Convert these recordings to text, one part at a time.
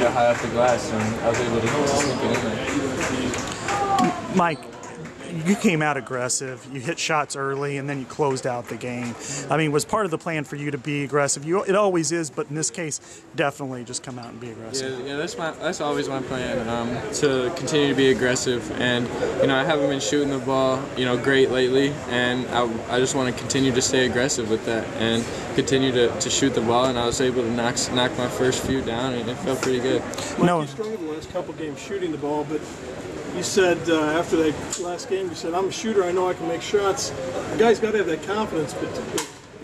get it high off the glass, and I was able to sneak it in there. Mike, you came out aggressive. You hit shots early, and then you closed out the game. I mean, was part of the plan for you to be aggressive? It always is, but in this case, definitely just come out and be aggressive. Yeah, that's always my plan, to continue to be aggressive. And I haven't been shooting the ball, great lately, and I just want to continue to stay aggressive with that and continue to shoot the ball. And I was able to knock my first few down, and it felt pretty good. Mike, you struggled the last couple games shooting the ball, but you said after that last game, you said, I'm a shooter, I know I can make shots. The guy's got to have that confidence, but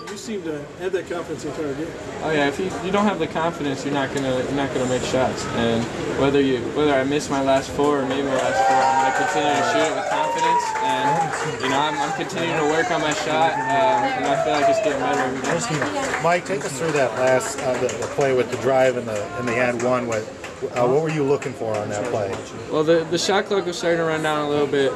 you seem to have that confidence the entire game. Oh yeah, if you don't have the confidence, you're not gonna make shots. And whether I miss my last 4 or maybe my last 4, I'm gonna continue to shoot it with confidence. And I'm continuing to work on my shot. I feel like it's getting better every day. Mike, take us through that last the play with the drive in the end one. What were you looking for on that play? Well, the shot clock was starting to run down a little bit,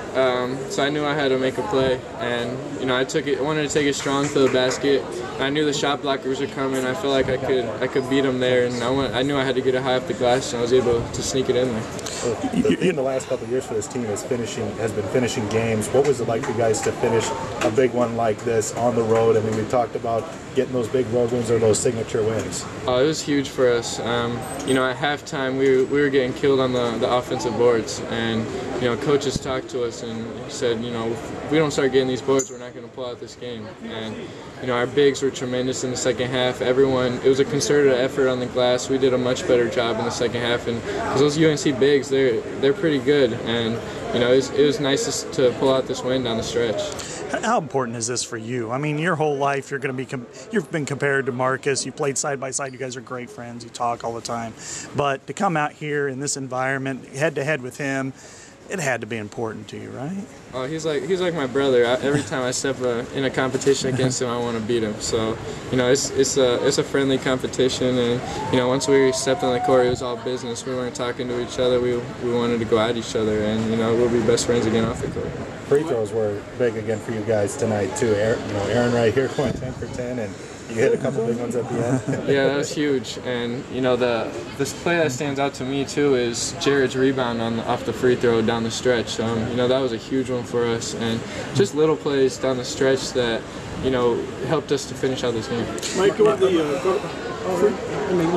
so I knew I had to make a play. And I wanted to take it strong to the basket. I knew the shot blockers were coming. I felt like I could beat them there, and I knew I had to get it high off the glass, and I was able to sneak it in there. Well, the theme the last couple of years for this team has been finishing games. What was it like for you guys to finish a big one like this on the road? I mean, we talked about getting those big road wins or those signature wins. Oh, it was huge for us. At halftime, we were getting killed on the offensive boards, and coaches talked to us and said, if we don't start getting these boards, we're not going to pull out this game. And our bigs were tremendous in the second half. It was a concerted effort on the glass. We did a much better job in the second half, and those UNC bigs, they're pretty good, and it was nice to pull out this win down the stretch. How important is this for you? I mean, your whole life you've been compared to Marcus. You played side by side. You guys are great friends. You talk all the time. But to come out here in this environment, head to head with him, it had to be important to you, right? Oh, he's like my brother. Every time I step in a competition against him, I want to beat him. So, it's a friendly competition, and once we stepped on the court, it was all business. We weren't talking to each other. We wanted to go at each other, and we'll be best friends again off the court. Free throws were big again for you guys tonight too. Aaron right here going 10 for 10, and you hit a couple big ones at the end. Yeah, that was huge. And this play that stands out to me too is Jared's rebound off the free throw down the stretch. That was a huge one for us, and just little plays down the stretch that helped us to finish out this game. Mike, let me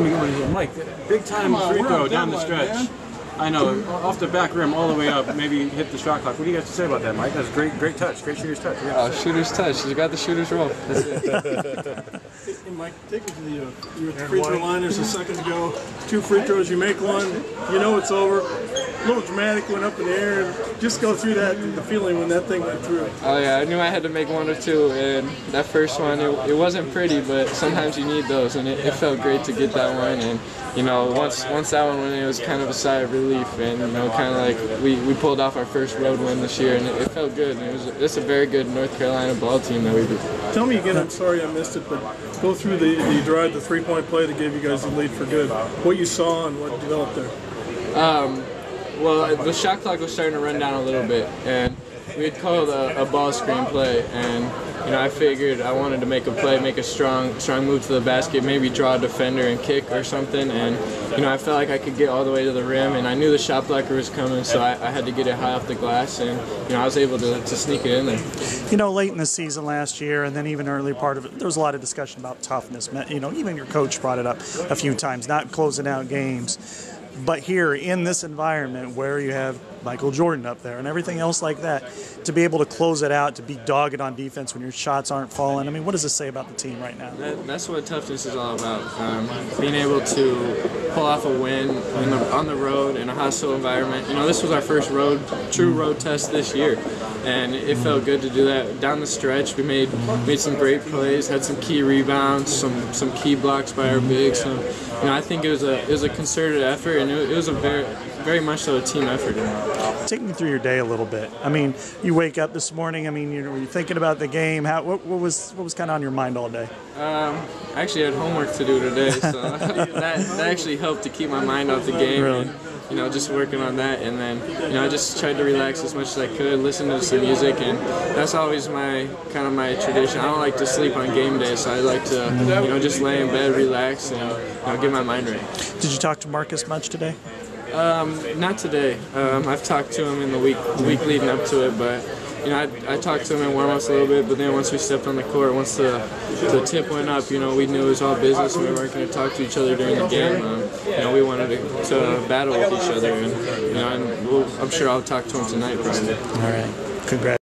go in here. Mike, big time free throw down the stretch. I know, off the back rim all the way up, maybe hit the shot clock. What do you guys say about that, Mike? That's great touch, great shooter's touch. Shooter's touch. You got the shooter's roll. That's it. Hey, Mike, take me to you were at the free throw line just a second ago. 2 free throws, you make one, it's over. A little dramatic, went up in the air. And just go through that, the feeling when that thing went through. Oh yeah, I knew I had to make 1 or 2, and that first one, it wasn't pretty, but sometimes you need those, and it felt great to get that one. And once that one went in, it was kind of a sigh of relief, and kind of like we pulled off our first road win this year, and it felt good. And it's a very good North Carolina ball team that we beat. Tell me again, I'm sorry I missed it, but go through the drive, the 3-point play that gave you guys the lead for good. What you saw and what developed there. Well, the shot clock was starting to run down a little bit, and we had called a ball screen play, and I figured I wanted to make a play, make a strong move to the basket, maybe draw a defender and kick or something, and I felt like I could get all the way to the rim, and I knew the shot blocker was coming, so I had to get it high off the glass, and I was able to sneak it in there. Late in the season last year, and then even early part of it, there was a lot of discussion about toughness. Even your coach brought it up a few times, not closing out games. But here in this environment where you have Michael Jordan up there and everything else like that, to be able to close it out, to be dogged on defense when your shots aren't falling, I mean, what does this say about the team right now? That's what toughness is all about. Being able to pull off a win on the road in a hostile environment. This was our first true road test this year, and it felt good to do that. Down the stretch, we made some great plays, had some key rebounds, some key blocks by our bigs. So, I think it was a concerted effort, and it was a very much so a team effort. Take me through your day a little bit. I mean, you wake up this morning. I mean, were you thinking about the game? What was kind of on your mind all day? I actually had homework to do today, so that actually helped to keep my mind off the game. Really? you know, just working on that. And then, you know, I just tried to relax as much as I could, listen to some music, and that's always my my tradition. I don't like to sleep on game day, so I like to, you know, just lay in bed, relax, and, you know, get my mind right. Did you talk to Marcus much today? Not today. I've talked to him in the week leading up to it, but you know, I talked to him in warm-ups a little bit, but then once we stepped on the court, once the tip went up, you know, we knew it was all business and we weren't going to talk to each other during the game. You know, we wanted to battle with each other, and you know, I'm sure I'll talk to him tonight probably. All right. Congrats.